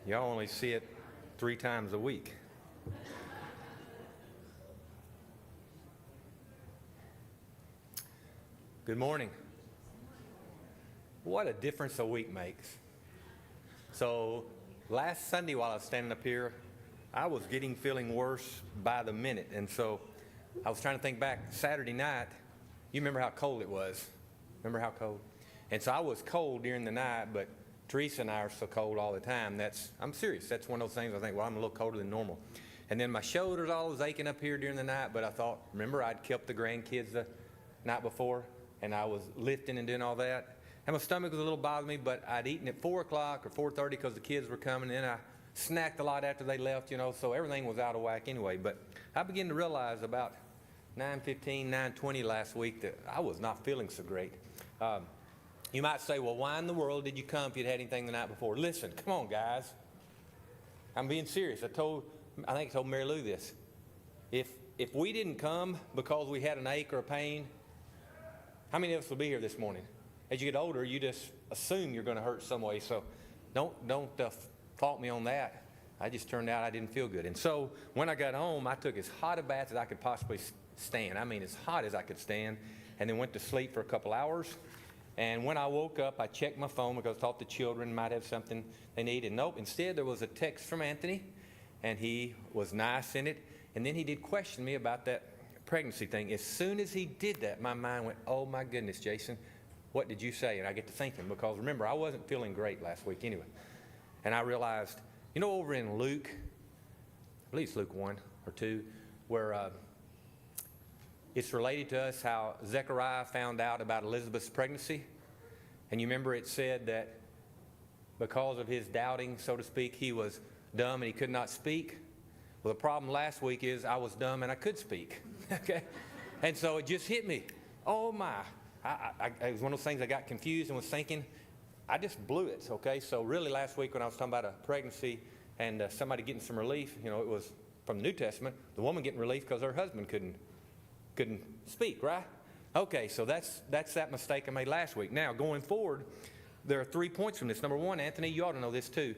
Y'all only see it 3 times a week. Good morning. What a difference a week makes. So last Sunday while I was standing up here, I was feeling worse by the minute. And so I was trying to think back Saturday night. You remember how cold it was? Remember how cold? And so I was cold during the night, but Teresa and I are so cold all the time. I'm serious. That's one of those things I think, well, I'm a little colder than normal. And then my shoulders all was aching up here during the night, but I thought, remember I'd kept the grandkids the night before, and I was lifting and doing all that. And my stomach was a little bothering me, but I'd eaten at 4 o'clock or 4:30 because the kids were coming, and I snacked a lot after they left, so everything was out of whack anyway. But I began to realize about 9:15, 9:20 last week that I was not feeling so great. You might say, well, why in the world did you come if you'd had anything the night before? Listen, come on, guys. I'm being serious. I think I told Mary Lou this. If we didn't come because we had an ache or a pain, how many of us will be here this morning? As you get older, you just assume you're going to hurt some way. So don't fault me on that. I just turned out I didn't feel good. And so when I got home, I took as hot a bath as I could possibly stand. I mean, as hot as I could stand. And then went to sleep for a couple hours. And when I woke up, I checked my phone because I thought the children might have something they needed. Nope. Instead, there was a text from Anthony, and he was nice in it. And then he did question me about that pregnancy thing. As soon as he did that, my mind went, oh, my goodness, Jason, what did you say? And I get to thinking because, remember, I wasn't feeling great last week anyway. And I realized, over in Luke, I believe it's Luke 1 or 2, where it's related to us how Zechariah found out about Elizabeth's pregnancy. And you remember it said that because of his doubting, so to speak, he was dumb and he could not speak. Well, the problem last week is I was dumb and I could speak. Okay? And so it just hit me. Oh, my. It was one of those things I got confused and was thinking, I just blew it. Okay? So really last week when I was talking about a pregnancy and somebody getting some relief, it was from the New Testament, the woman getting relief because her husband couldn't speak, right? Okay, so that's that mistake I made last week. Now, going forward, there are 3 points from this. Number one, Anthony, you ought to know this too.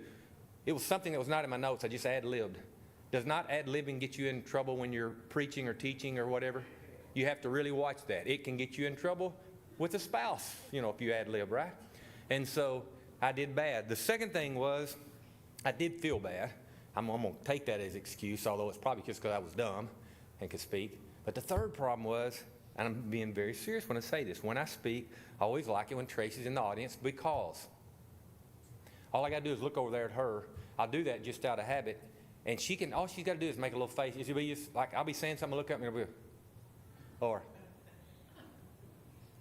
It was something that was not in my notes. I just ad-libbed. Does not ad-libbing get you in trouble when you're preaching or teaching or whatever? You have to really watch that. It can get you in trouble with a spouse, if you ad-lib, right? And so I did bad. The second thing was I did feel bad. I'm going to take that as excuse, although it's probably just because I was dumb and could speak. But the third problem was, and I'm being very serious when I say this, when I speak, I always like it when Tracy's in the audience because all I got to do is look over there at her. I'll do that just out of habit. And all she's got to do is make a little face. It'll be just like I'll be saying something, look at me, and I'll be, or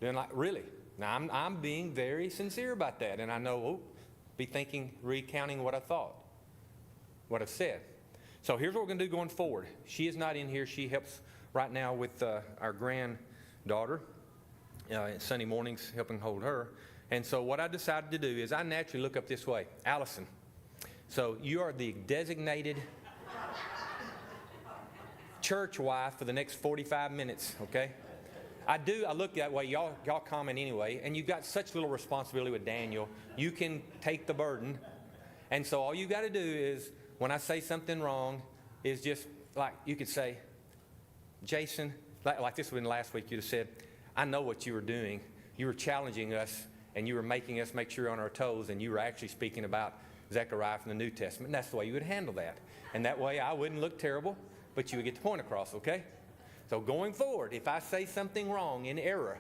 doing like, really? Now, I'm being very sincere about that. And I know, be thinking, recounting what I thought, what I've said. So here's what we're going to do going forward. She is not in here. She helps right now with our granddaughter, Sunday mornings, helping hold her. And so what I decided to do is I naturally look up this way. Allison, so you are the designated church wife for the next 45 minutes, okay? I look that way. Y'all comment anyway. And you've got such little responsibility with Daniel. You can take the burden. And so all you got to do is, when I say something wrong, is just like you could say, Jason, like this one last week, you'd have said, I know what you were doing. You were challenging us, and you were making us make sure you're on our toes, and you were actually speaking about Zechariah from the New Testament. And that's the way you would handle that. And that way I wouldn't look terrible, but you would get the point across, okay? So going forward, if I say something wrong in error,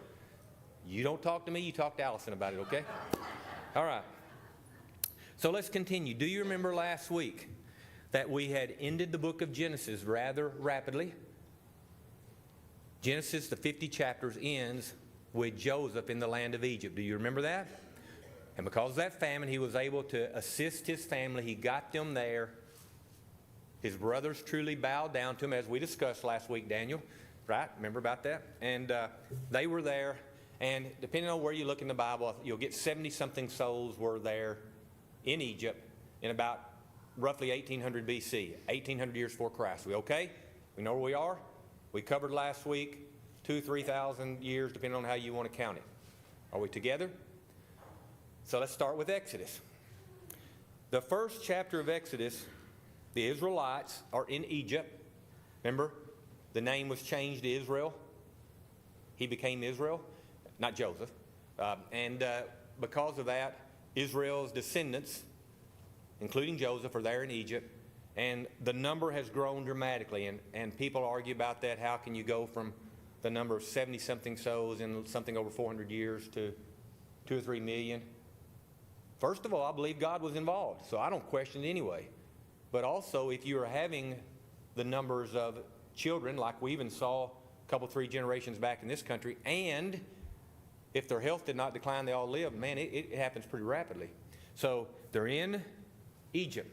you don't talk to me, you talk to Allison about it, okay? All right. So let's continue. Do you remember last week that we had ended the book of Genesis rather rapidly? Genesis, the 50 chapters, ends with Joseph in the land of Egypt. Do you remember that? And because of that famine, he was able to assist his family. He got them there. His brothers truly bowed down to him, as we discussed last week, Daniel. Right? Remember about that? And they were there. And depending on where you look in the Bible, you'll get 70-something souls were there in Egypt in about roughly 1800 BC, 1800 years before Christ. We okay? We know where we are? We covered last week 2,000, 3,000 years, depending on how you want to count it. Are we together? So let's start with Exodus. The first chapter of Exodus, the Israelites are in Egypt. Remember, the name was changed to Israel. He became Israel, not Joseph. And because of that, Israel's descendants, including Joseph, are there in Egypt. And the number has grown dramatically. And people argue about that. How can you go from the number of 70-something souls in something over 400 years to 2 or 3 million? First of all, I believe God was involved, so I don't question it anyway. But also, if you are having the numbers of children, like we even saw a couple, 3 generations back in this country, and if their health did not decline, they all lived, man, it happens pretty rapidly. So they're in Egypt.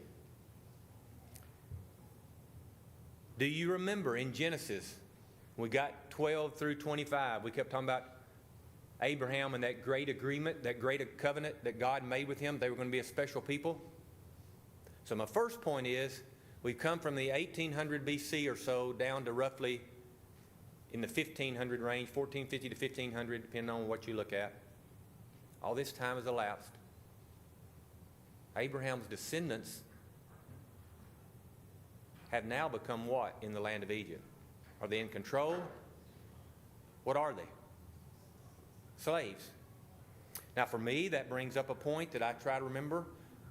Do you remember in Genesis, we got 12 through 25, we kept talking about Abraham and that great agreement, that great covenant that God made with him. They were going to be a special people. So my first point is, we've come from the 1800 BC or so down to roughly in the 1500 range, 1450 to 1500, depending on what you look at. All this time has elapsed. Abraham's descendants have now become what in the land of Egypt? Are they in control? What are they? Slaves. Now for me, that brings up a point that I try to remember.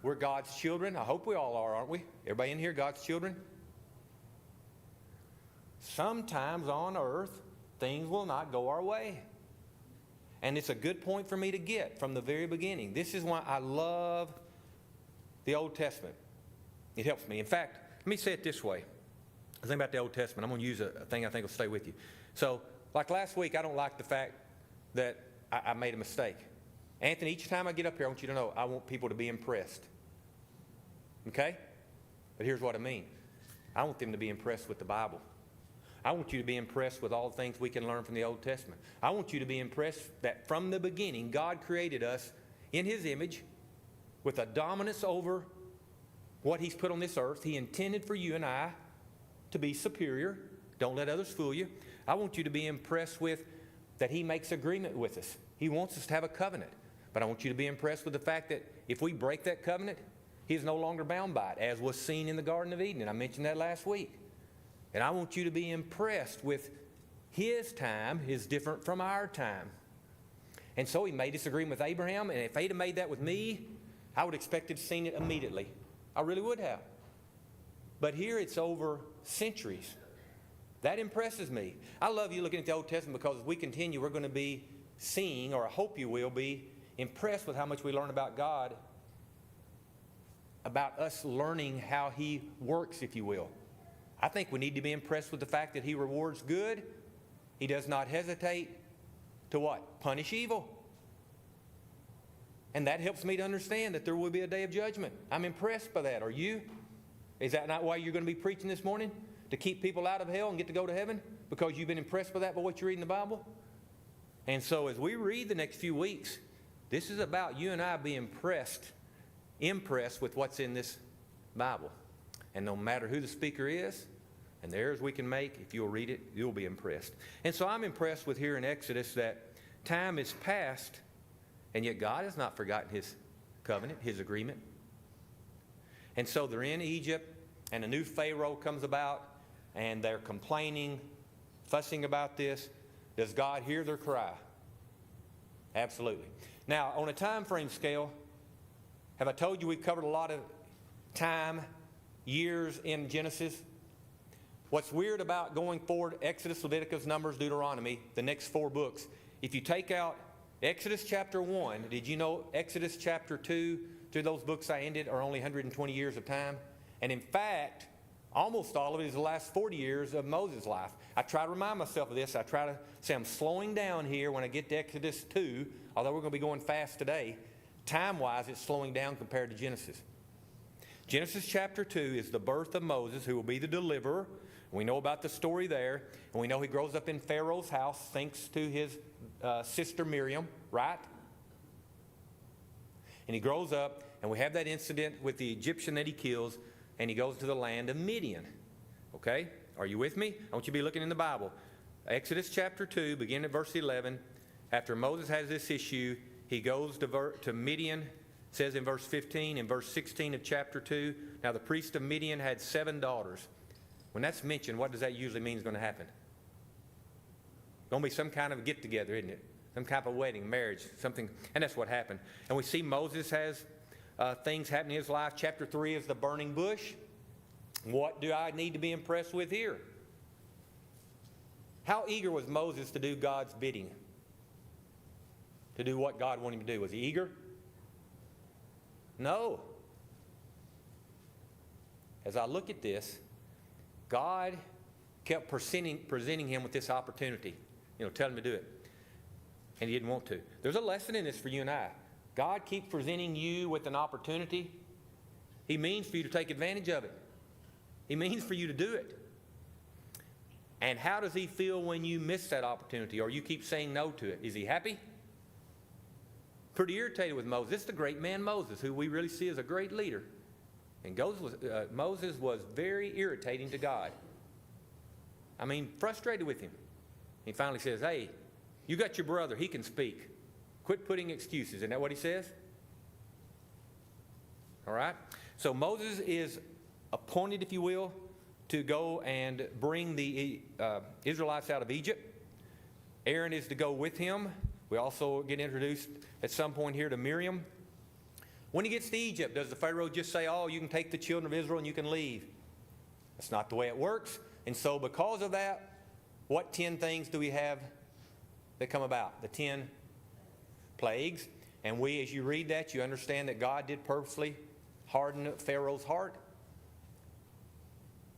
We're God's children. I hope we all are, aren't we? Everybody in here, God's children? Sometimes on earth, things will not go our way. And it's a good point for me to get from the very beginning. This is why I love the Old Testament. It helps me. In fact, let me say it this way. I think about the Old Testament. I'm going to use a thing I think will stay with you. So, like last week, I don't like the fact that I made a mistake. Anthony, each time I get up here, I want you to know I want people to be impressed. Okay? But here's what I mean. I want them to be impressed with the Bible. I want you to be impressed with all the things we can learn from the Old Testament. I want you to be impressed that from the beginning, God created us in His image with a dominance over what He's put on this earth. He intended for you and I to be superior. Don't let others fool you. I want you to be impressed with that He makes agreement with us. He wants us to have a covenant. But I want you to be impressed with the fact that if we break that covenant, He is no longer bound by it, as was seen in the Garden of Eden. And I mentioned that last week. And I want you to be impressed with His time is different from our time. And so He made this agreement with Abraham, and if He'd have made that with me, I would expect to have seen it immediately. I really would have. But here it's over centuries. That impresses me. I love you looking at the Old Testament because as we continue, we're going to be seeing, or I hope you will be, impressed with how much we learn about God, about us learning how He works, if you will. I think we need to be impressed with the fact that He rewards good. He does not hesitate to what? Punish evil. And that helps me to understand that there will be a day of judgment. I'm impressed by that. Are you? Is that not why you're going to be preaching this morning? To keep people out of hell and get to go to heaven? Because you've been impressed by that by what you read in the Bible? And so as we read the next few weeks, this is about you and I being impressed with what's in this Bible. And no matter who the speaker is, and the errors we can make, if you'll read it, you'll be impressed. And so I'm impressed with here in Exodus that time is past, and yet God has not forgotten His covenant, His agreement. And so they're in Egypt, and a new Pharaoh comes about, and they're complaining, fussing about this. Does God hear their cry? Absolutely. Now, on a time frame scale, have I told you we've covered a lot of time, years in Genesis? What's weird about going forward, Exodus, Leviticus, Numbers, Deuteronomy, the next 4 books, if you take out Exodus chapter 1, did you know Exodus chapter 2, through those books I ended, are only 120 years of time? And in fact, almost all of it is the last 40 years of Moses' life. I try to remind myself of this. I try to say I'm slowing down here when I get to Exodus 2, although we're going to be going fast today. Time-wise, it's slowing down compared to Genesis. Genesis chapter 2 is the birth of Moses, who will be the deliverer. We know about the story there, and we know he grows up in Pharaoh's house thanks to his sister Miriam, right? And he grows up, and we have that incident with the Egyptian that he kills, and he goes to the land of Midian. Okay? Are you with me? I want you to be looking in the Bible. Exodus chapter 2, beginning at verse 11. After Moses has this issue, he goes to Midian, It says in verse 15, in verse 16 of chapter 2, now the priest of Midian had 7 daughters. When that's mentioned, what does that usually mean is going to happen? Going to be some kind of a get-together, isn't it? Some kind of a wedding, marriage, something. And that's what happened. And we see Moses has things happening in his life. Chapter 3 is the burning bush. What do I need to be impressed with here? How eager was Moses to do God's bidding? To do what God wanted him to do? Was he eager? No. As I look at this, God kept presenting him with this opportunity. Tell him to do it. And he didn't want to. There's a lesson in this for you and I. God keeps presenting you with an opportunity. He means for you to take advantage of it. He means for you to do it. And how does he feel when you miss that opportunity or you keep saying no to it? Is he happy? Pretty irritated with Moses. This is the great man Moses, who we really see as a great leader. And Moses was very irritating to God. I mean, frustrated with him. He finally says, hey, you got your brother. He can speak. Quit putting excuses. Isn't that what he says? All right? So Moses is appointed, if you will, to go and bring the Israelites out of Egypt. Aaron is to go with him. We also get introduced at some point here to Miriam. When he gets to Egypt, does the Pharaoh just say, oh, you can take the children of Israel and you can leave? That's not the way it works. And so because of that, what 10 things do we have that come about? The 10 plagues. And we, as you read that, you understand that God did purposely harden Pharaoh's heart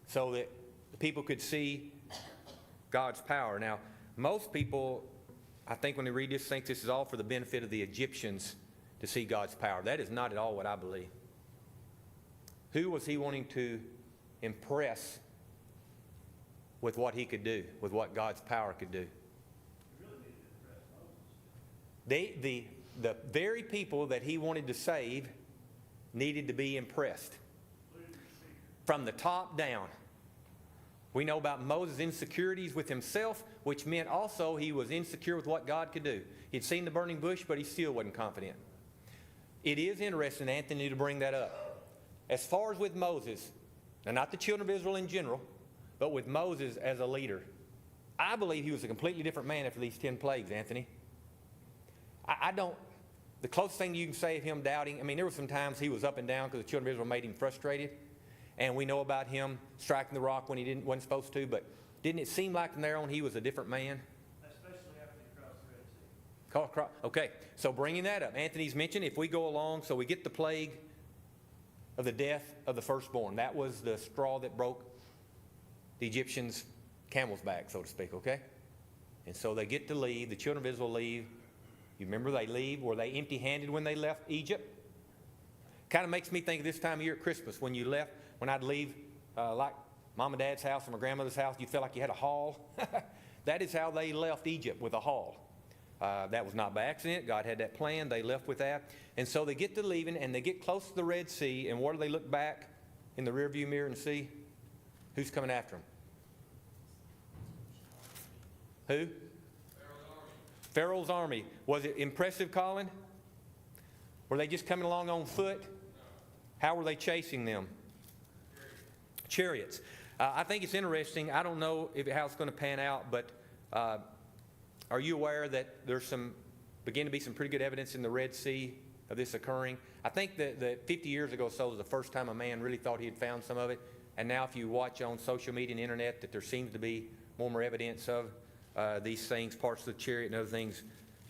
so that the people could see God's power. Now, most people, I think when they read this, think this is all for the benefit of the Egyptians to see God's power. That is not at all what I believe. Who was he wanting to impress with what he could do, with what God's power could do? The very people that he wanted to save needed to be impressed from the top down. We know about Moses' insecurities with himself, which meant also he was insecure with what God could do. He'd seen the burning bush, but he still wasn't confident. It is interesting, Anthony, to bring that up. As far as with Moses, and not the children of Israel in general, but with Moses as a leader, I believe he was a completely different man after these 10 plagues, Anthony. The closest thing you can say of him doubting, there were some times he was up and down because the children of Israel made him frustrated. And we know about him striking the rock when he wasn't supposed to, but didn't it seem like from there on he was a different man? Especially after he crossed the Red Sea. Okay, so bringing that up, Anthony's mentioned if we go along, so we get the plague of the death of the firstborn. That was the straw that broke the Egyptians' camel's back, so to speak, okay? And so they get to leave, the children of Israel leave. You remember they leave, were they empty-handed when they left Egypt? Kind of makes me think of this time of year at Christmas when you left. When I'd leave, like Mom and Dad's house or my grandmother's house, you felt like you had a haul. That is how they left Egypt, with a haul. That was not by accident. God had that plan. They left with that. And so they get to leaving, and they get close to the Red Sea, and what do they look back in the rearview mirror and see? Who's coming after them? Who? Pharaoh's army. Was it impressive, Colin? Were they just coming along on foot? How were they chasing them? Chariots. I think it's interesting. I don't know how it's going to pan out, but are you aware that there's begin to be some pretty good evidence in the Red Sea of this occurring? I think that 50 years ago or so was the first time a man really thought he had found some of it. And now if you watch on social media and internet, that there seems to be more and more evidence of these things, parts of the chariot and other things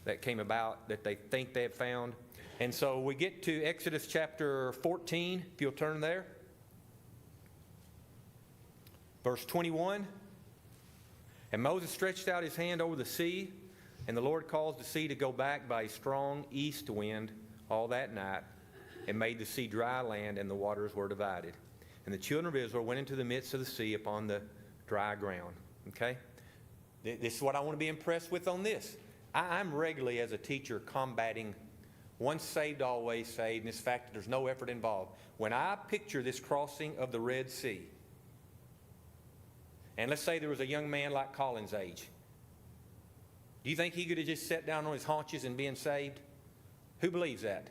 that came about that they think they have found. And so we get to Exodus chapter 14, if you'll turn there. Verse 21. And Moses stretched out his hand over the sea, and the Lord caused the sea to go back by a strong east wind all that night, and made the sea dry land, and the waters were divided. And the children of Israel went into the midst of the sea upon the dry ground. Okay? This is what I want to be impressed with on this. I'm regularly, as a teacher, combating once saved, always saved, and this fact that there's no effort involved. When I picture this crossing of the Red Sea, and let's say there was a young man like Colin's age, do you think he could have just sat down on his haunches and been saved? Who believes that?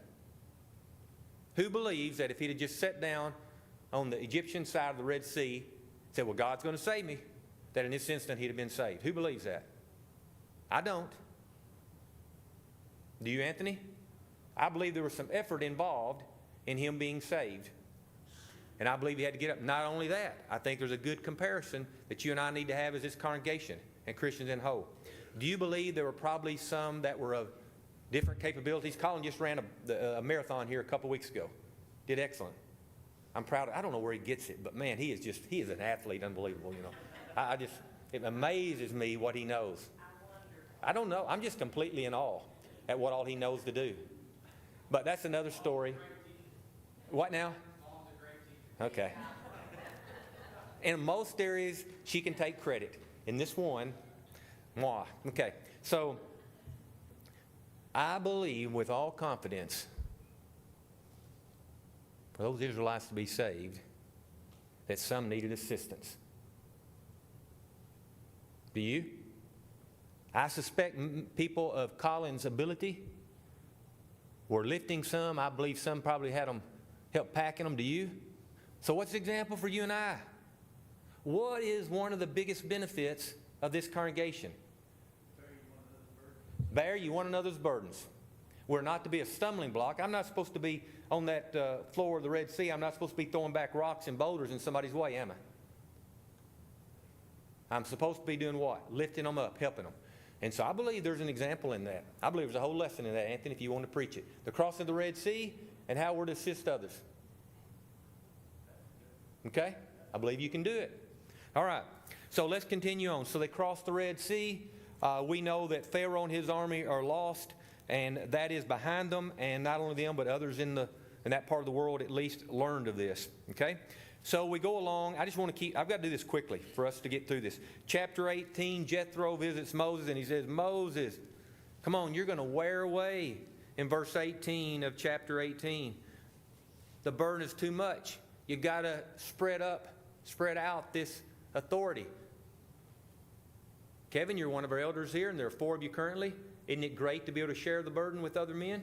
Who believes that if he'd have just sat down on the Egyptian side of the Red Sea, said, well, God's going to save me, that in this instant he'd have been saved? Who believes that? I don't. Do you, Anthony? I believe there was some effort involved in him being saved. And I believe he had to get up. Not only that, I think there's a good comparison that you and I need to have as this congregation and Christians in whole. Do you believe there were probably some that were of different capabilities? Colin just ran a marathon here a couple weeks ago. Did excellent. I'm proud. I don't know where he gets it, but man, he is an athlete, unbelievable, you know. It amazes me what he knows. I don't know. I'm just completely in awe at what all he knows to do. But that's another story. What now? Okay. In most areas, she can take credit. In this one, moi. Okay. So, I believe with all confidence, for those Israelites to be saved, that some needed assistance. Do you? I suspect people of Colin's ability were lifting some. I believe some probably had them help packing them. Do you? So what's the example for you and I? What is one of the biggest benefits of this congregation? Bear you one another's burdens. We're not to be a stumbling block. I'm not supposed to be on that floor of the Red Sea. I'm not supposed to be throwing back rocks and boulders in somebody's way, am I? I'm supposed to be doing what? Lifting them up, helping them. And so I believe there's an example in that. I believe there's a whole lesson in that, Anthony, if you want to preach it. The crossing of the Red Sea and how we're to assist others. Okay? I believe you can do it. All right. So let's continue on. So they crossed the Red Sea. We know that Pharaoh and his army are lost, and that is behind them. And not only them, but others in that part of the world at least learned of this. Okay? So we go along. I've got to do this quickly for us to get through this. Chapter 18, Jethro visits Moses, and he says, Moses, come on, you're going to wear away. In verse 18 of chapter 18, the burden is too much. You got to spread out this authority. Kevin, you're one of our elders here, and there are 4 of you currently. Isn't it great to be able to share the burden with other men?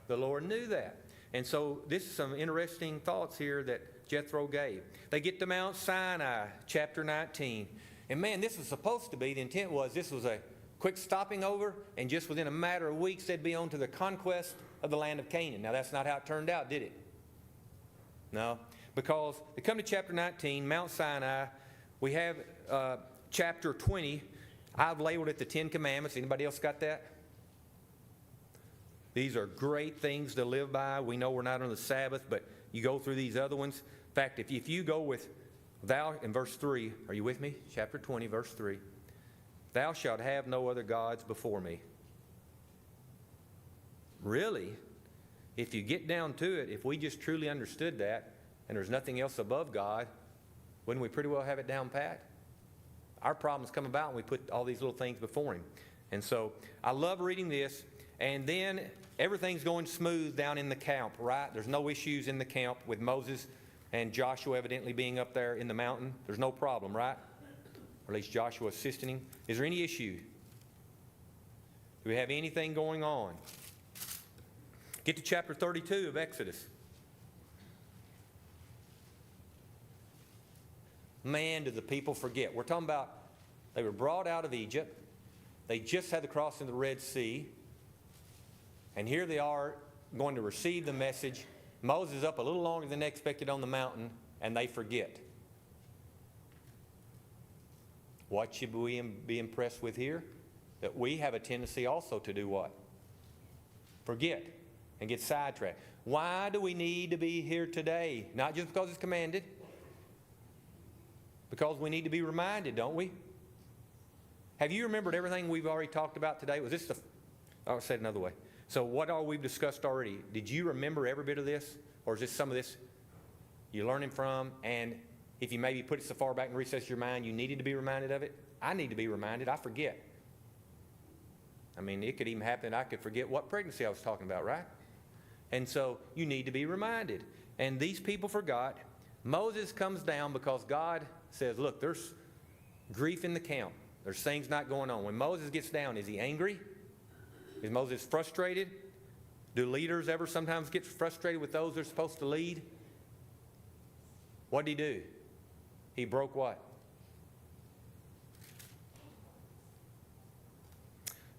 The Lord knew that. And so this is some interesting thoughts here that Jethro gave. They get to Mount Sinai, chapter 19. And man, this was supposed to be, the intent was this was a quick stopping over, and just within a matter of weeks, they'd be on to the conquest of the land of Canaan. Now, that's not how it turned out, did it? No. Because they come to chapter 19, Mount Sinai. We have chapter 20. I've labeled it the 10 Commandments. Anybody else got that? These are great things to live by. We know we're not on the Sabbath, but you go through these other ones. In fact, if you go with thou in verse 3, are you with me? Chapter 20, verse 3. Thou shalt have no other gods before me. Really, if you get down to it, if we just truly understood that, and there's nothing else above God, wouldn't we pretty well have it down pat? Our problems come about when we put all these little things before Him. And so I love reading this. And then everything's going smooth down in the camp, right? There's no issues in the camp with Moses and Joshua evidently being up there in the mountain. There's no problem, right? Or at least Joshua assisting him. Is there any issue? Do we have anything going on? Get to chapter 32 of Exodus. Man, did the people forget. We're talking about they were brought out of Egypt. They just had the crossing of the Red Sea. And here they are going to receive the message. Moses is up a little longer than expected on the mountain, and they forget. What should we be impressed with here? That we have a tendency also to do what? Forget and get sidetracked. Why do we need to be here today? Not just because it's commanded. Because we need to be reminded, don't we? Have you remembered everything we've already talked about today? Was this I'll say it another way. So what all we've discussed already, did you remember every bit of this? Or is this some of this you're learning from? And if you maybe put it so far back in the recess of your mind, you needed to be reminded of it? I need to be reminded. I forget. I mean, it could even happen I could forget what pregnancy I was talking about, right? And so you need to be reminded. And these people forgot. Moses comes down because God says, look, there's grief in the camp. There's things not going on. When Moses gets down, is he angry? Is Moses frustrated? Do leaders ever sometimes get frustrated with those they're supposed to lead? What did he do? He broke what?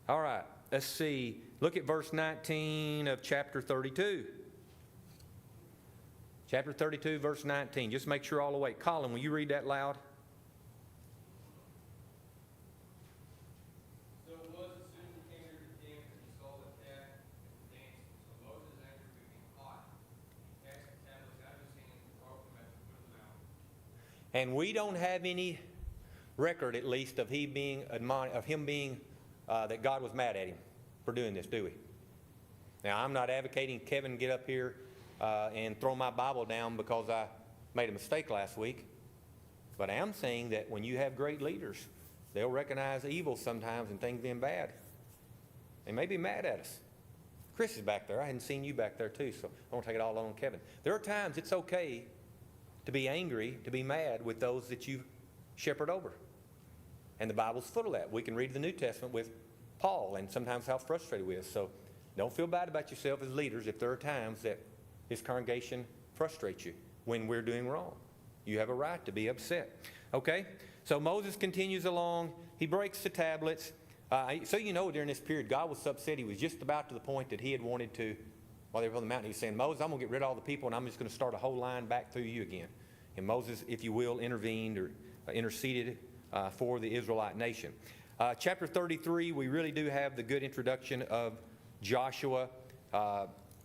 All right, let's see. Look at verse 19 of chapter 32. Chapter 32, verse 19. Just make sure all awake. Colin, will you read that loud? So it was as soon as he came near the camp that he saw the calf and danced. So Moses' anger became hot. He cast the tablets out of his hand and broke them at the foot of the mountain. And we don't have any record, at least, of him being that God was mad at him for doing this, do we? Now, I'm not advocating Kevin get up here and throw my Bible down because I made a mistake last week. But I am saying that when you have great leaders, they'll recognize evil sometimes and things being bad. They may be mad at us. Chris is back there. I hadn't seen you back there too, so I won't take it all on Kevin. There are times it's okay to be angry, to be mad with those that you shepherd over. And the Bible's full of that. We can read the New Testament with Paul and sometimes how frustrated we are. So don't feel bad about yourself as leaders if there are times that this congregation frustrates you when we're doing wrong. You have a right to be upset. Okay? So Moses continues along. He breaks the tablets. So you know during this period, God was so upset. He was just about to the point that he had wanted to, while they were on the mountain, he was saying, Moses, I'm going to get rid of all the people and I'm just going to start a whole line back through you again. And Moses, if you will, intervened or interceded for the Israelite nation. Chapter 33, we really do have the good introduction of Joshua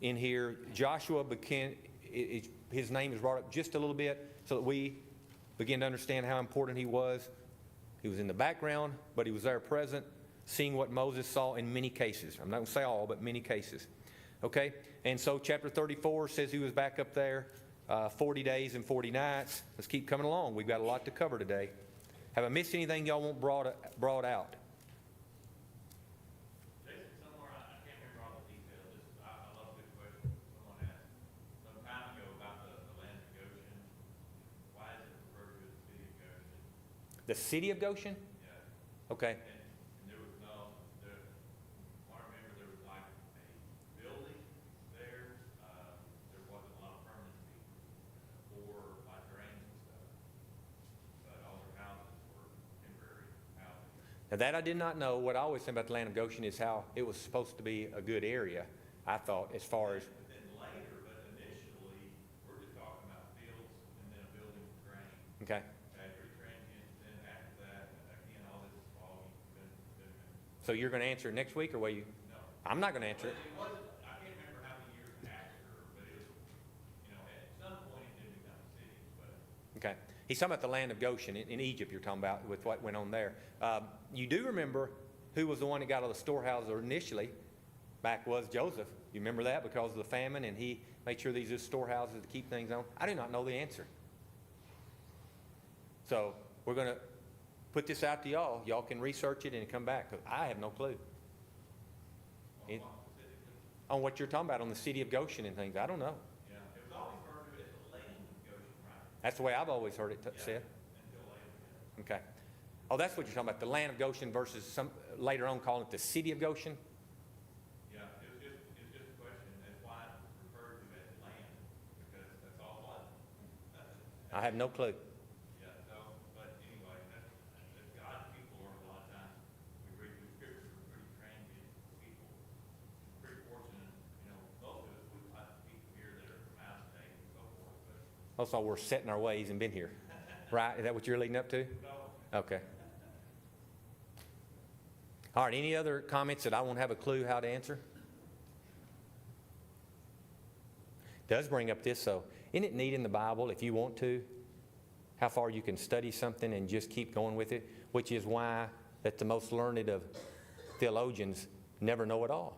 in here. Joshua his name is brought up just a little bit so that we begin to understand how important he was. He was in the background, but he was there present, seeing what Moses saw in many cases. I'm not going to say all, but many cases. Okay? And so chapter 34 says he was back up there 40 days and 40 nights. Let's keep coming along. We've got a lot to cover today. Have I missed anything y'all want brought out? Jason, somewhere, I can't remember all the details, I love this question someone asked some time ago about the land of Goshen. Why is it referred to as the city of Goshen? The city of Goshen? Yeah. Okay. And there was I remember there was like a building there, there wasn't a lot of permanency for like drains and stuff. But all their houses were temporary houses. Now that I did not know. What I always think about the land of Goshen is how it was supposed to be a good area, I thought, as far as, But then later, but initially, we're just talking about fields and then a building for grain. okay. Okay, pretty transient, then after that, again, all this is all been. So you're going to answer it next week, or will you? No. I'm not going to answer it. It wasn't, I can't remember how many years after, but it was, at some point it did become a city, but. Okay. He's talking about the land of Goshen in Egypt you're talking about with what went on there. You do remember who was the one that got out of the storehouse initially? Back was Joseph. You remember that because of the famine, and he made sure these are storehouses to keep things on? I do not know the answer. So we're going to put this out to y'all. Y'all can research it and come back, because I have no clue. It- on what you're talking about, on the city of Goshen and things, I don't know. Yeah, it was always referred to as the land of Goshen, right? That's the way I've always heard it said. Until later, yeah. Okay. Oh, that's what you're talking about, the land of Goshen versus some later on calling it the city of Goshen? Yeah, it's just a question, that's why it's referred to as land, because that's all it was. I have no clue. Yeah, so, but anyway, that's God's people are a lot of times, we read the scriptures, we're pretty transient people. Pretty fortunate, most of us, we've got people here that are from out of state and so forth, but Also, we're set in our ways and been here. Right? Is that what you're leading up to? no. Okay. All right, any other comments that I won't have a clue how to answer? Does bring up this, though. Isn't it neat in the Bible, if you want to, how far you can study something and just keep going with it, which is why that the most learned of theologians never know it all.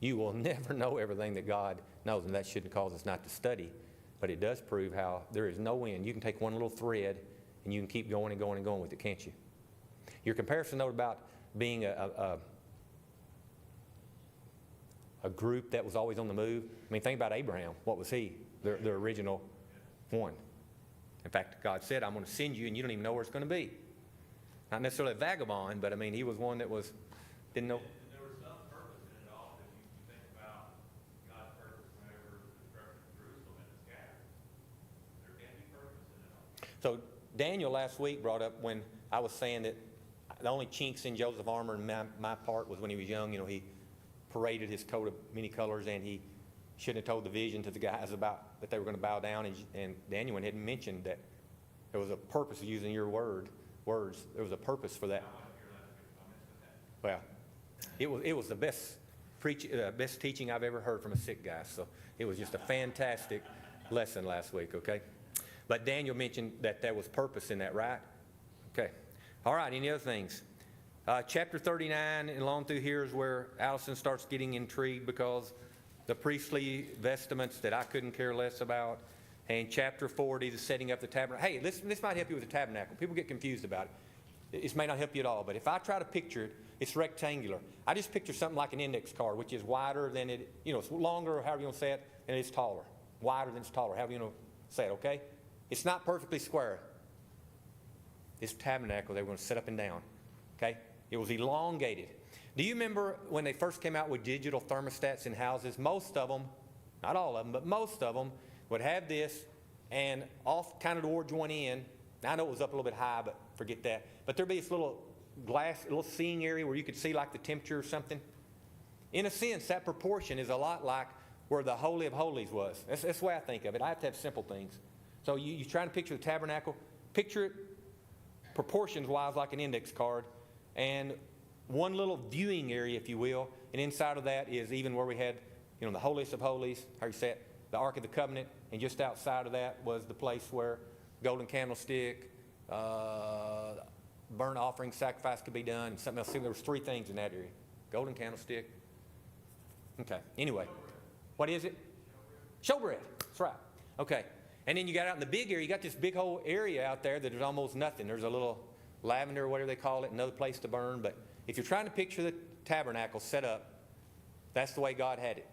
You will never know everything that God knows, and that shouldn't cause us not to study, but it does prove how there is no end. You can take one little thread and you can keep going and going and going with it, can't you? Your comparison note about being a group that was always on the move. I mean, think about Abraham. What was he? The original one. In fact, God said, I'm going to send you, and you don't even know where it's going to be. Not necessarily a vagabond, but I mean, he was one that didn't know. And there was some purpose in it all, if you think So Daniel last week brought up when I was saying that the only chinks in Joseph armor in my part was when he was young. You know, he paraded his coat of many colors, and he shouldn't have told the vision to the guys about that they were going to bow down. And Daniel had mentioned that there was a purpose of using your words. There was a purpose for that. Well, it was the best best teaching I've ever heard from a sick guy. So it was just a fantastic lesson last week. Okay, but Daniel mentioned that there was purpose in that, right? Okay. All right. Any other things? Chapter 39 and along through here is where Allison starts getting intrigued because the priestly vestments that I couldn't care less about. And chapter 40, the setting up the tabernacle. Hey, this might help you with the tabernacle. People get confused about it. This may not help you at all, but if I try to picture it, it's rectangular. I just picture something like an index card, which is wider than it, it's longer, or however you want to say it, and it's taller. Wider than it's taller, however you want to say it, okay? It's not perfectly square. This tabernacle they were going to set up and down, okay? It was elongated. Do you remember when they first came out with digital thermostats in houses? Most of them, not all of them, but most of them would have this, and off kind of towards one end, I know it was up a little bit high, but forget that. But there'd be this little glass, little seeing area where you could see like the temperature or something. In a sense, that proportion is a lot like where the Holy of Holies was. That's the way I think of it. I have to have simple things. So you're trying to picture the tabernacle. Picture it proportions-wise like an index card. And one little viewing area, if you will. And inside of that is even where we had, the holiest of holies, how you say it, the Ark of the Covenant. And just outside of that was the place where golden candlestick, burnt offering, sacrifice could be done, and something else. See, there was 3 things in that area. Golden candlestick. Okay, anyway. What is it? Showbread. That's right. Okay. And then you got out in the big area, you got this big whole area out there that is almost nothing. There's a little lavender or whatever they call it, another place to burn. But if you're trying to picture the tabernacle set up, that's the way God had it.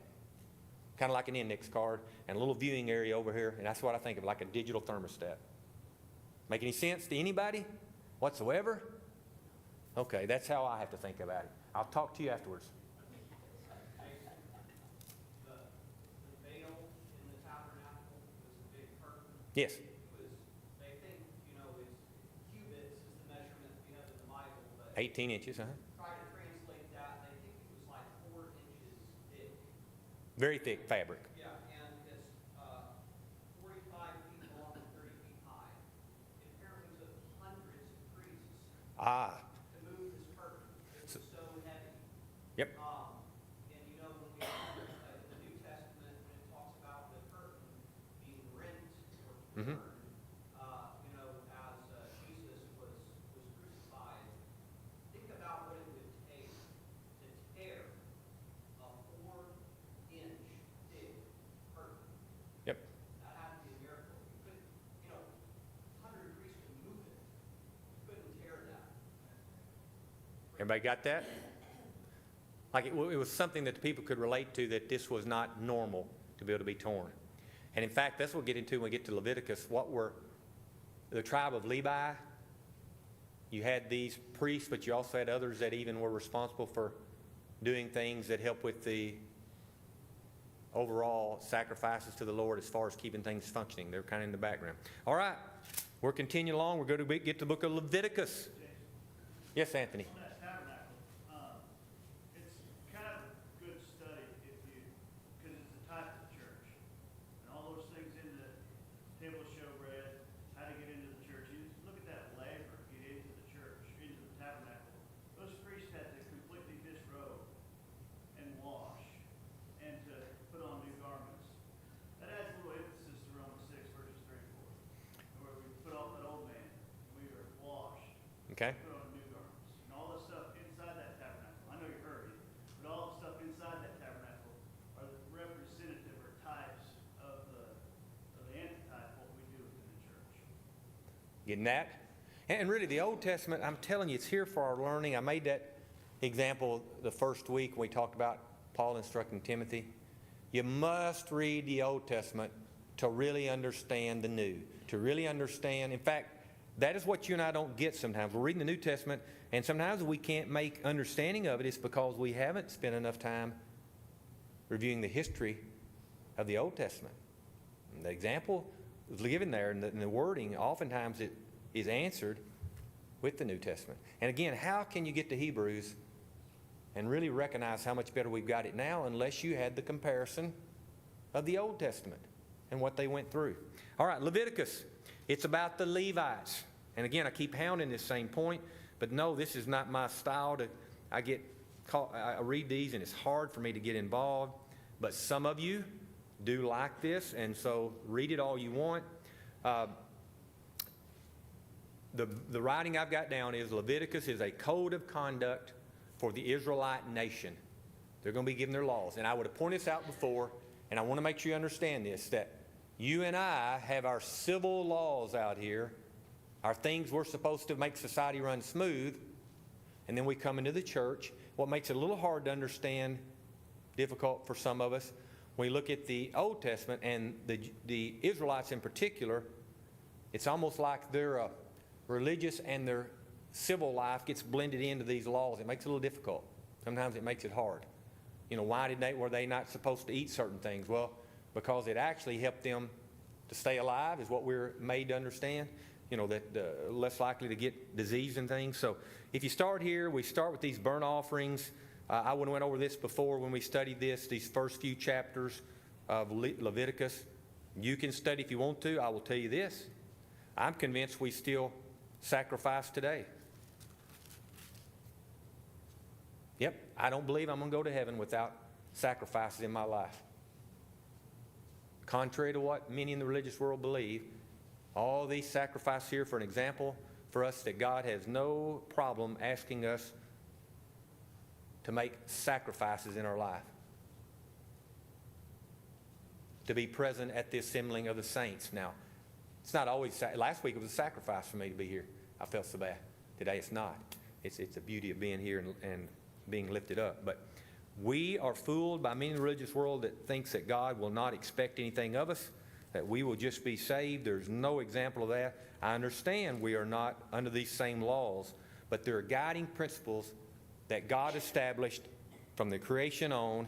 Kind of like an index card and a little viewing area over here. And that's what I think of, like a digital thermostat. Make any sense to anybody whatsoever? Okay, that's how I have to think about it. I'll talk to you afterwards. The veil in the tabernacle was a big curtain. Yes. They think, it's cubits is the measurement we have in the Bible, but 18 inches, try to translate that, they think it was like 4 inches thick. Very thick fabric. Yeah, and it's 45 feet long and 30 feet high. It apparently took hundreds of priests to move this curtain. It was so heavy. Yep. And when we in the New Testament, when it talks about the curtain being rent or torn, as Jesus was crucified, think about what it would take to tear a 4-inch thick curtain. Yep. That had to be a miracle. You couldn't, 100 priests could move it. You couldn't tear that. Everybody got that? Like it was something that the people could relate to, that this was not normal to be able to be torn. And in fact, that's what we'll get into when we get to Leviticus. What were the tribe of Levi? You had these priests, but you also had others that even were responsible for doing things that help with the overall sacrifices to the Lord as far as keeping things functioning. They're kind of in the background. All right, we're continuing along. We're going to get to the book of Leviticus. Yes, Anthony. On that tabernacle, it's kind of a good study because it's a type of the church. And all those things in the table of showbread, how to get into the church. You just look at that labor to get into the church, into the tabernacle. Those priests had to completely disrobe and wash and to put on new garments. That adds a little emphasis to Romans 6, verses 3 and 4, where we put off that old man, and we are washed. Okay. Put on new garments. And all the stuff inside that tabernacle, I know you heard it, but all the stuff inside that tabernacle are representative or types of the antitype of what we do within the church. Getting that? And really, the Old Testament, I'm telling you, it's here for our learning. I made that example the first week when we talked about Paul instructing Timothy. You must read the Old Testament to really understand the New, to really understand. In fact, that is what you and I don't get sometimes. We're reading the New Testament, and sometimes we can't make understanding of it. It's because we haven't spent enough time reviewing the history of the Old Testament. And the example is given there, and the wording, oftentimes it is answered with the New Testament. And again, how can you get to Hebrews and really recognize how much better we've got it now unless you had the comparison of the Old Testament and what they went through? All right, Leviticus. It's about the Levites. And again, I keep hounding this same point, but no, this is not my style. I read these and it's hard for me to get involved, but some of you do like this, and so read it all you want. The writing I've got down is Leviticus is a code of conduct for the Israelite nation. They're going to be given their laws. And I would have pointed this out before, and I want to make sure you understand this, that you and I have our civil laws out here, our things we're supposed to make society run smooth, and then we come into the church. What makes it a little hard to understand, difficult for some of us, when we look at the Old Testament and the Israelites in particular, it's almost like their religious and their civil life gets blended into these laws. It makes it a little difficult. Sometimes it makes it hard. You know, were they not supposed to eat certain things? Well, because it actually helped them to stay alive is what we're made to understand. You know, that less likely to get disease and things. So if you start here, we start with these burnt offerings. I went over this before when we studied these first few chapters of Leviticus. You can study if you want to. I will tell you this. I'm convinced we still sacrifice today. Yep, I don't believe I'm going to go to heaven without sacrifices in my life. Contrary to what many in the religious world believe, all these sacrifices here for an example for us that God has no problem asking us to make sacrifices in our life. To be present at the assembling of the saints. Now, it's not always, last week it was a sacrifice for me to be here. I felt so bad. Today it's not. It's the beauty of being here and being lifted up. But we are fooled by many in the religious world that thinks that God will not expect anything of us, that we will just be saved. There's no example of that. I understand we are not under these same laws, but there are guiding principles that God established from the creation on,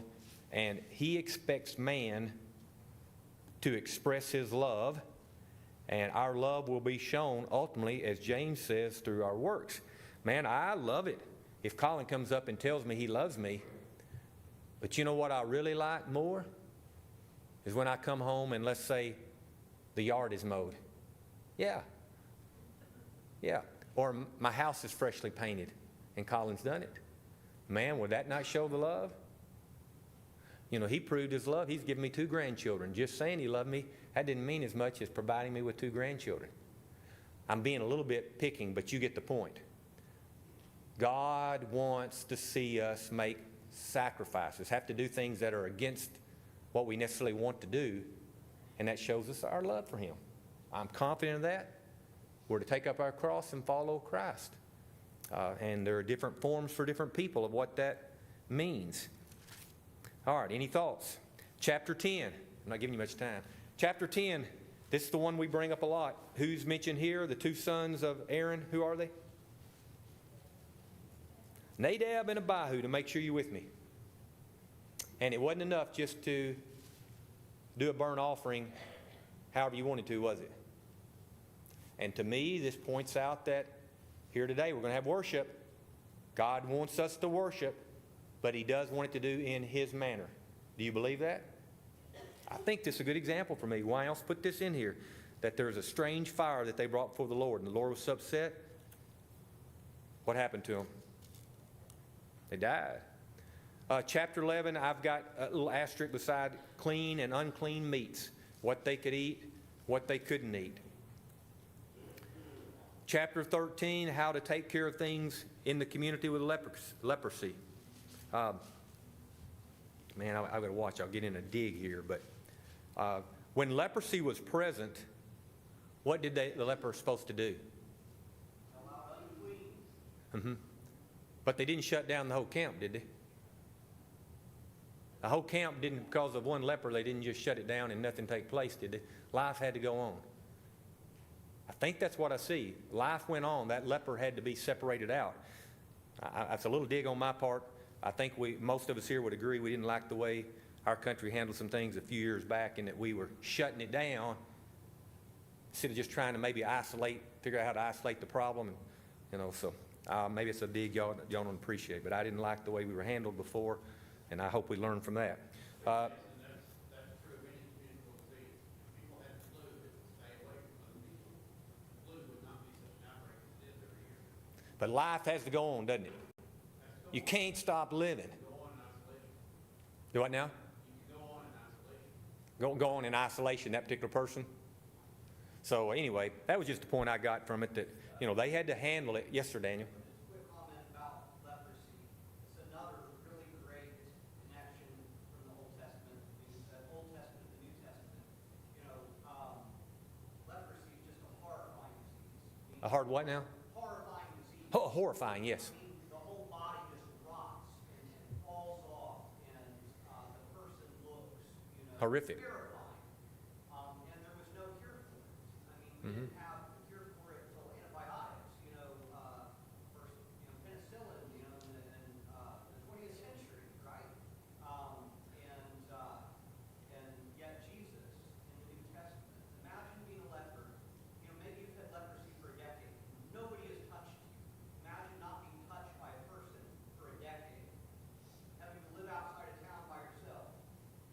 and He expects man to express His love, and our love will be shown ultimately, as James says, through our works. Man, I love it if Colin comes up and tells me he loves me, but you know what I really like more? Is when I come home and let's say the yard is mowed. Yeah. Or my house is freshly painted and Colin's done it. Man, would that not show the love? You know, he proved his love. He's given me 2 grandchildren. Just saying he loved me, that didn't mean as much as providing me with 2 grandchildren. I'm being a little bit picking, but you get the point. God wants to see us make sacrifices, have to do things that are against what we necessarily want to do, and that shows us our love for Him. I'm confident of that. We're to take up our cross and follow Christ. And there are different forms for different people of what that means. All right, any thoughts? Chapter 10. I'm not giving you much time. Chapter 10, this is the one we bring up a lot. Who's mentioned here? The 2 sons of Aaron. Who are they? Nadab and Abihu, to make sure you're with me. And it wasn't enough just to do a burnt offering however you wanted to, was it? And to me, this points out that here today we're going to have worship. God wants us to worship, but He does want it to do in His manner. Do you believe that? I think this is a good example for me. Why else put this in here? That there's a strange fire that they brought before the Lord, and the Lord was upset. What happened to them? They died. Chapter 11, I've got a little asterisk beside clean and unclean meats. What they could eat, what they couldn't eat. Chapter 13, how to take care of things in the community with leprosy. Man, I've got to watch. I'll get in a dig here. But when leprosy was present, what did the leper supposed to do? But they didn't shut down the whole camp, did they? The whole camp didn't, because of one leper, they didn't just shut it down and nothing take place, did they? Life had to go on. I think that's what I see. Life went on. That leper had to be separated out. That's a little dig on my part. I think most of us here would agree we didn't like the way our country handled some things a few years back, and that we were shutting it down instead of just trying to maybe figure out how to isolate the problem. And, you know, so maybe it's a dig y'all don't appreciate, but I didn't like the way we were handled before, and I hope we learn from that. And that's true of any communicable disease. If people had flu, it would stay away from other people. Flu would not be such an outbreak as it is every year. But life has to go on, doesn't it? You can't stop living. Go on in isolation. Do what now? You can go on in isolation. Go on in isolation, that particular person. So anyway, that was just the point I got from it, that, you know, they had to handle it. Yes, sir, Daniel. Just a quick comment about leprosy. It's another really great connection from the Old Testament, the Old Testament to the New Testament. You know, leprosy is just a horrifying disease. A hard what now? Horrifying disease. Oh, horrifying, yes. I mean, the whole body just rots and falls off, and the person looks, you know, Horrific. terrifying. And there was no cure for it. I mean, we didn't have a cure for it until antibiotics, you know, first, you know, penicillin, you know, in the 20th century, right? And yet Jesus in the New Testament, imagine being a leper. You know, maybe you've had leprosy for a decade. Nobody has touched you. Imagine not being touched by a person for a decade. Having to live outside of town by yourself.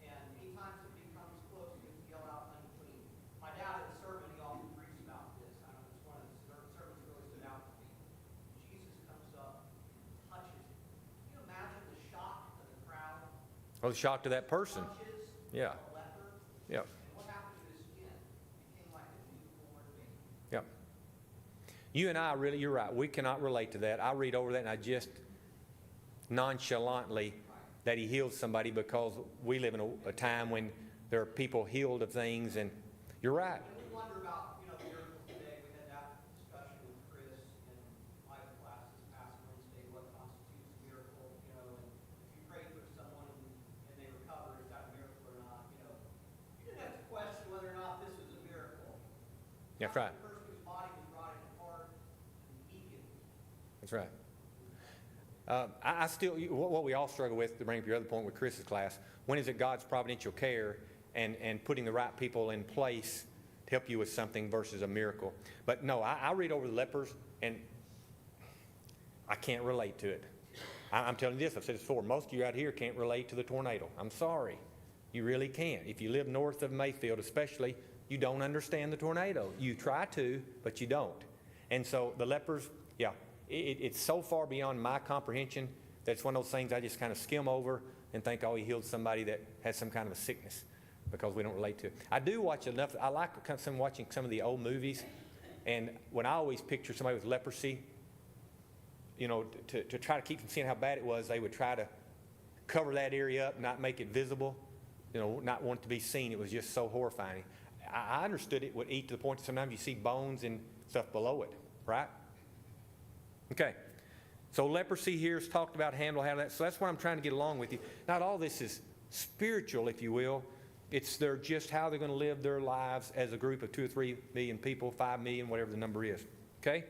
And anytime somebody comes close, you have to yell out unclean. My dad, at the sermon, he often preached about this. I know it's one of the sermons that really stood out to me. Jesus comes up, touches him. Can you imagine the shock of the crowd? Oh, the shock to that person. Touches Yeah. a leper. Yep. And what happened to his skin? It became like a newborn baby. Yep. You and I really, you're right, we cannot relate to that. I read over that and I just nonchalantly that he healed somebody, because we live in a time when there are people healed of things, and you're right. And we wonder about, you know, the miracle today. We had that discussion with Chris in my class this past Wednesday, what constitutes a miracle, you know, and if you pray for someone and they recover, is that a miracle or not, you know. You didn't have to question whether or not this was a miracle. That's right. The person whose body was rotting apart and weakened. That's right. I still, what we all struggle with, to bring up your other point with Chris's class, when is it God's providential care and putting the right people in place to help you with something versus a miracle? But no, I read over the lepers and I can't relate to it. I'm telling you this, I've said this before, most of you out here can't relate to the tornado. I'm sorry. You really can't. If you live north of Mayfield especially, you don't understand the tornado. You try to, but you don't. And so the lepers, yeah, it's so far beyond my comprehension that it's one of those things I just kind of skim over and think, oh, he healed somebody that has some kind of a sickness, because we don't relate to it. I do watch enough. I like watching some of the old movies, and when I always picture somebody with leprosy, you know, to try to keep from seeing how bad it was, they would try to cover that area up, not make it visible, you know, not want it to be seen. It was just so horrifying. I understood it would eat to the point that sometimes you see bones and stuff below it, right? Okay, so leprosy here is talked about, how that. So that's what I'm trying to get along with you. Not all this is spiritual, if you will. It's just how they're going to live their lives as a group of 2 or 3 million people, 5 million, whatever the number is. Okay?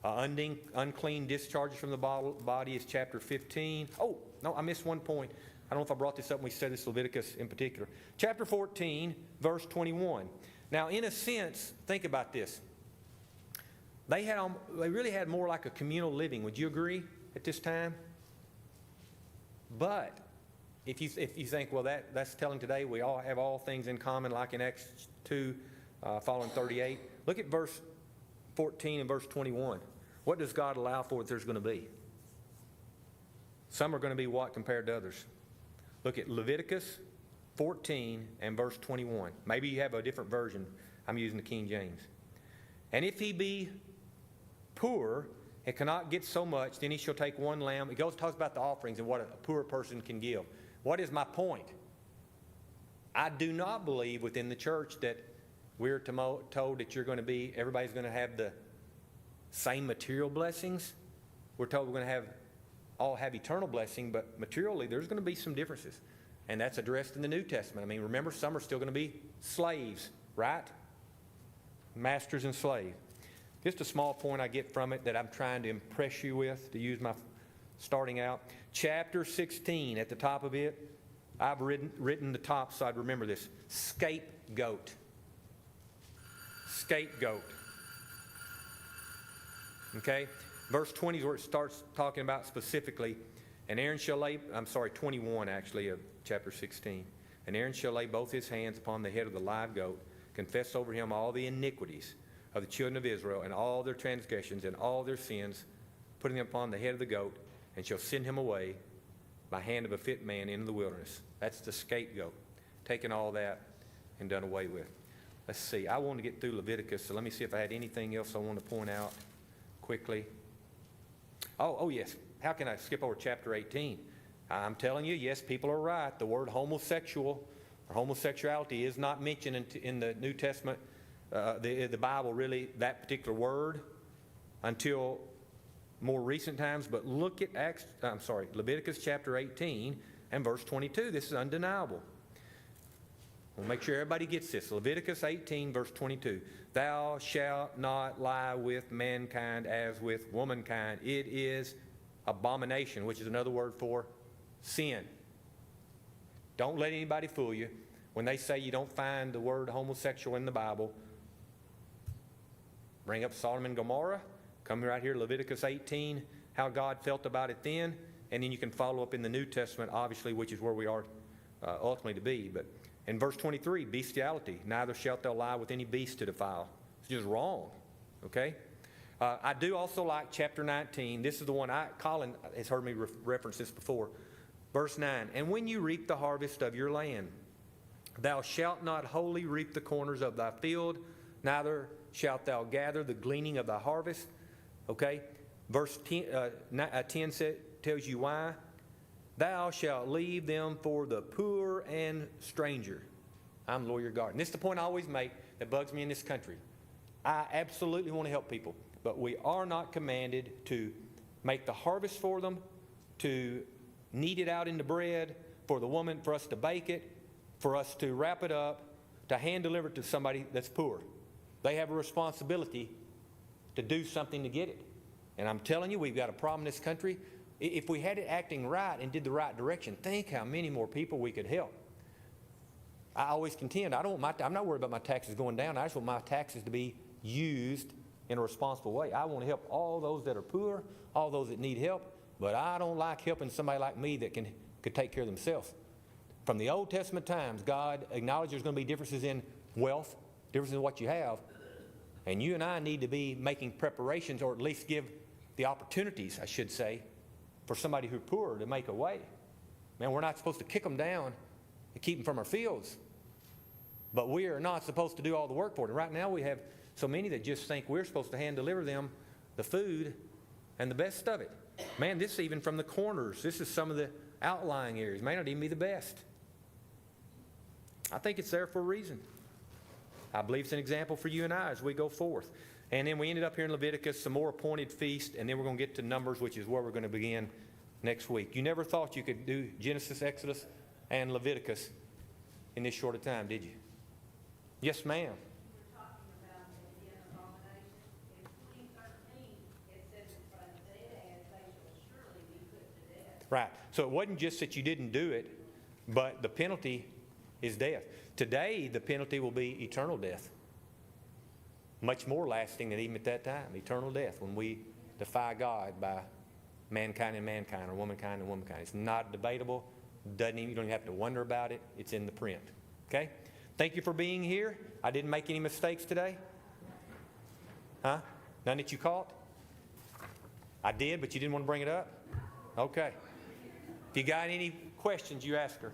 Unclean discharges from the body is chapter 15. Oh, no, I missed one point. I don't know if I brought this up when we said this, Leviticus in particular. Chapter 14, verse 21. Now, in a sense, think about this. They really had more like a communal living. Would you agree at this time? But if you think, well, that's telling today we all have all things in common, like in Acts 2, following 38. Look at verse 14 and verse 21. What does God allow for that there's going to be? Some are going to be what compared to others? Look at Leviticus 14 and verse 21. Maybe you have a different version. I'm using the King James. And if he be poor and cannot get so much, then he shall take one lamb. It talks about the offerings and what a poor person can give. What is my point? I do not believe within the church that we're told that everybody's going to have the same material blessings. We're told we're going to all have eternal blessing, but materially there's going to be some differences. And that's addressed in the New Testament. I mean, remember, some are still going to be slaves, right? Masters and slaves. Just a small point I get from it that I'm trying to impress you with, to use my starting out. Chapter 16, at the top of it, I've written the top so I'd remember this. Scapegoat. scapegoat. Okay? Verse 20 is where it starts talking about specifically, and Aaron shall lay, 21 actually of chapter 16. And Aaron shall lay both his hands upon the head of the live goat, confess over him all the iniquities of the children of Israel, and all their transgressions and all their sins, putting them upon the head of the goat, and shall send him away by hand of a fit man into the wilderness. That's the scapegoat, taking all that and done away with. Let's see, I want to get through Leviticus, so let me see if I had anything else I want to point out quickly. Oh yes, how can I skip over chapter 18? I'm telling you, yes, people are right. The word homosexual or homosexuality is not mentioned in the New Testament, the Bible really, that particular word, until more recent times. But look at Leviticus chapter 18 and verse 22. This is undeniable. We'll make sure everybody gets this. Leviticus 18, verse 22. Thou shalt not lie with mankind as with womankind. It is abomination, which is another word for sin. Don't let anybody fool you. When they say you don't find the word homosexual in the Bible, bring up Sodom and Gomorrah. Come right here, Leviticus 18, how God felt about it then. And then you can follow up in the New Testament, obviously, which is where we are ultimately to be. But in verse 23, bestiality. Neither shalt thou lie with any beast to defile. It's just wrong. Okay? I do also like chapter 19. This is the one Colin has heard me reference this before. Verse 9, and when you reap the harvest of your land, thou shalt not wholly reap the corners of thy field, neither shalt thou gather the gleaning of thy harvest. Okay? Verse 10 tells you why. Thou shalt leave them for the poor and stranger. I'm Lawyer Garden. This is the point I always make that bugs me in this country. I absolutely want to help people, but we are not commanded to make the harvest for them, to knead it out into bread, for the woman, for us to bake it, for us to wrap it up, to hand deliver it to somebody that's poor. They have a responsibility to do something to get it. And I'm telling you, we've got a problem in this country. If we had it acting right and did the right direction, think how many more people we could help. I always contend, I'm not worried about my taxes going down. I just want my taxes to be used in a responsible way. I want to help all those that are poor, all those that need help, but I don't like helping somebody like me that could take care of themselves. From the Old Testament times, God acknowledged there's going to be differences in wealth, differences in what you have, and you and I need to be making preparations, or at least give the opportunities, I should say, for somebody who's poor to make a way. Man, we're not supposed to kick them down and keep them from our fields. But we are not supposed to do all the work for them. Right now we have so many that just think we're supposed to hand deliver them the food and the best of it. Man, this is even from the corners. This is some of the outlying areas. May not even be the best. I think it's there for a reason. I believe it's an example for you and I as we go forth. And then we ended up here in Leviticus, some more appointed feast, and then we're going to get to Numbers, which is where we're going to begin next week. You never thought you could do Genesis, Exodus, and Leviticus in this short a time, did you? Yes, ma'am. We're talking about it being an abomination. In 2013, it says in front of the dead, they shall surely be put to death. Right. So it wasn't just that you didn't do it, but the penalty is death. Today, the penalty will be eternal death. Much more lasting than even at that time. Eternal death when we defy God by mankind and mankind, or womankind and womankind. It's not debatable. You don't even have to wonder about it. It's in the print. Okay? Thank you for being here. I didn't make any mistakes today. Huh? None that you caught? I did, but you didn't want to bring it up? Okay. If you got any questions, you ask her.